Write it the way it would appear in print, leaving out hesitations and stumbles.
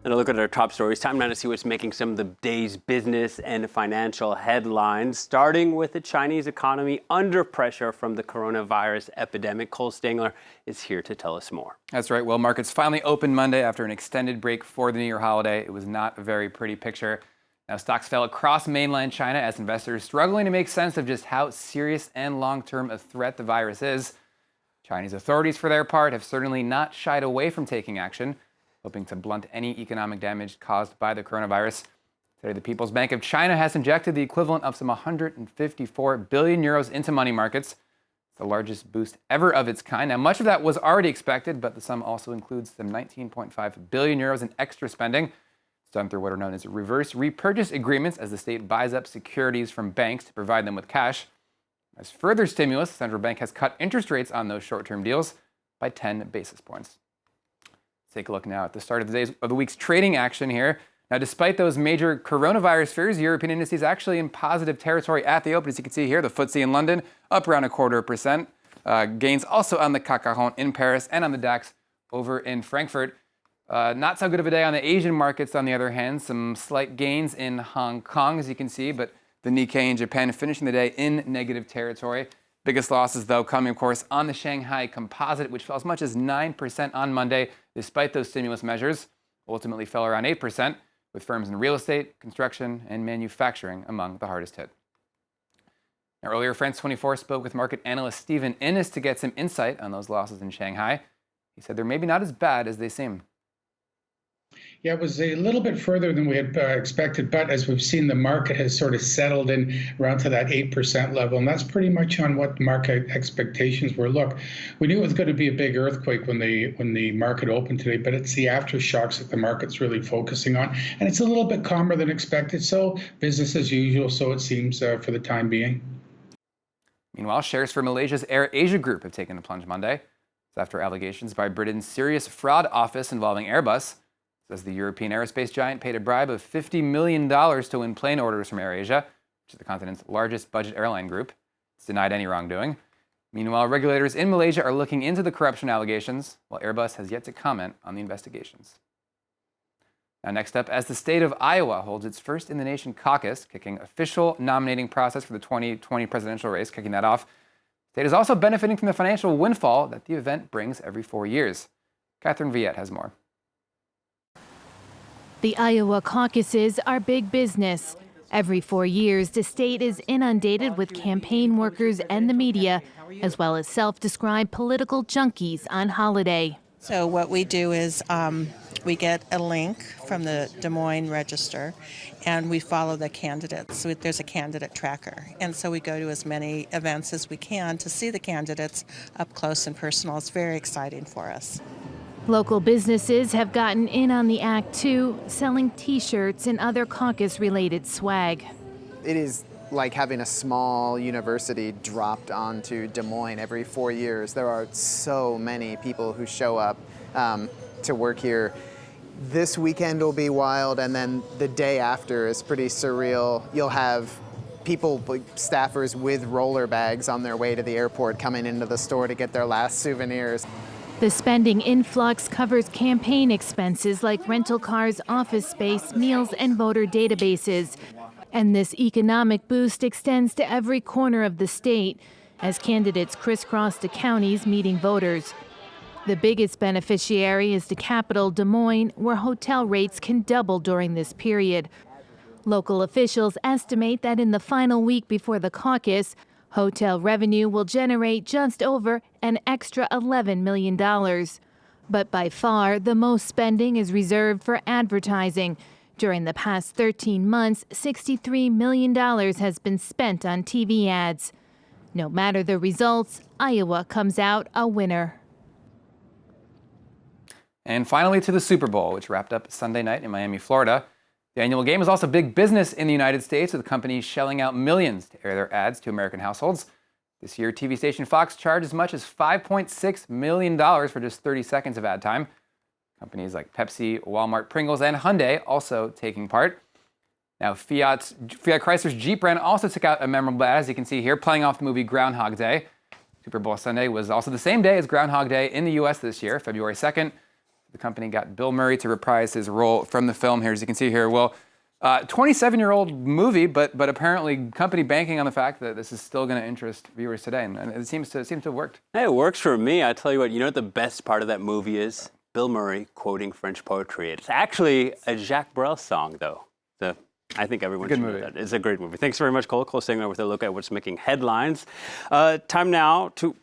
And a look at our top stories. Time now to see what's making some of the day's business and financial headlines, starting with the Chinese economy under pressure from the coronavirus epidemic. Cole Stengler is here to tell us more. That's right. Well, markets finally opened Monday after an extended break for the New Year holiday. It was not a very pretty picture. Now, stocks fell across mainland China as investors struggling to make sense of just how serious and long-term a threat the virus is. Chinese authorities, for their part, have certainly not shied away from taking action, hoping to blunt any economic damage caused by the coronavirus. Today, the People's Bank of China has injected the equivalent of some 154 billion euros into money markets. It's the largest boost ever of its kind. Now, much of that was already expected, but the sum also includes some 19.5 billion euros in extra spending. It's done through what are known as reverse repurchase agreements as the state buys up securities from banks to provide them with cash. As further stimulus, the central bank has cut interest rates on those short-term deals by 10 basis points. Take a look now at the start of the week's trading action here. Now, despite those major coronavirus fears, European indices actually in positive territory at the open. As you can see here, the FTSE in London up around 0.25%. Gains also on the CAC in Paris and on the DAX over in Frankfurt. Not so good of a day on the Asian markets, on the other hand. Some slight gains in Hong Kong, as you can see, but the Nikkei in Japan finishing the day in negative territory. Biggest losses, though, coming, of course, on the Shanghai Composite, which fell as much as 9% on Monday, despite those stimulus measures. Ultimately fell around 8%, with firms in real estate, construction, and manufacturing among the hardest hit. Now, earlier, France 24 spoke with market analyst Stephen Innes to get some insight on those losses in Shanghai. He said they're maybe not as bad as they seem. Yeah, it was a little bit further than we had expected, but as we've seen, the market has sort of settled in around to that 8% level, and that's pretty much on what market expectations were. Look, we knew it was going to be a big earthquake when the market opened today, but it's the aftershocks that the market's really focusing on, and it's a little bit calmer than expected, so business as usual, so it seems for the time being. Meanwhile, shares for Malaysia's Air Asia Group have taken a plunge Monday. It's after allegations by Britain's Serious Fraud Office involving Airbus. Says the European aerospace giant paid a bribe of $50 million to win plane orders from AirAsia, which is the continent's largest budget airline group. It's denied any wrongdoing. Meanwhile, regulators in Malaysia are looking into the corruption allegations, while Airbus has yet to comment on the investigations. Now, next up, as the state of Iowa holds its first in the nation caucus, kicking official nominating process for the 2020 presidential race, kicking that off, the state is also benefiting from the financial windfall that the event brings every 4 years. Catherine Viette has more. The Iowa caucuses are big business. Every 4 years, the state is inundated with campaign workers and the media, as well as self-described political junkies on holiday. So what we do is we get a link from the Des Moines Register, and we follow the candidates. So there's a candidate tracker. And so we go to as many events as we can to see the candidates up close and personal. It's very exciting for us. Local businesses have gotten in on the act, too, selling T-shirts and other caucus-related swag. It is like having a small university dropped onto Des Moines every 4 years. There are so many people who show up to work here. This weekend will be wild, and then the day after is pretty surreal. You'll have people, staffers with roller bags on their way to the airport coming into the store to get their last souvenirs. The spending influx covers campaign expenses like rental cars, office space, meals, and voter databases. And this economic boost extends to every corner of the state as candidates crisscross the counties meeting voters. The biggest beneficiary is the capital, Des Moines, where hotel rates can double during this period. Local officials estimate that in the final week before the caucus, hotel revenue will generate just over an extra $11 million. But by far, the most spending is reserved for advertising. During the past 13 months, $63 million has been spent on TV ads. No matter the results, Iowa comes out a winner. And finally to the Super Bowl, which wrapped up Sunday night in Miami, Florida. The annual game is also big business in the United States, with companies shelling out millions to air their ads to American households. This year, TV station Fox charged as much as $5.6 million for just 30 seconds of ad time. Companies like Pepsi, Walmart, Pringles, and Hyundai also taking part. Now, Fiat Chrysler's Jeep brand also took out a memorable ad, as you can see here, playing off the movie Groundhog Day. Super Bowl Sunday was also the same day as Groundhog Day in the U.S. this year, February 2nd. The company got Bill Murray to reprise his role from the film here, as you can see here. Well, 27-year-old movie, but apparently company banking on the fact that this is still going to interest viewers today, and it seems to have worked. Hey, it works for me. I tell you what the best part of that movie is? Bill Murray quoting French poetry. It's actually a Jacques Brel song, though. So I think everyone should know that. It's a great movie. Thanks very much, Cole. Cole Singler with a look at what's making headlines. Time now to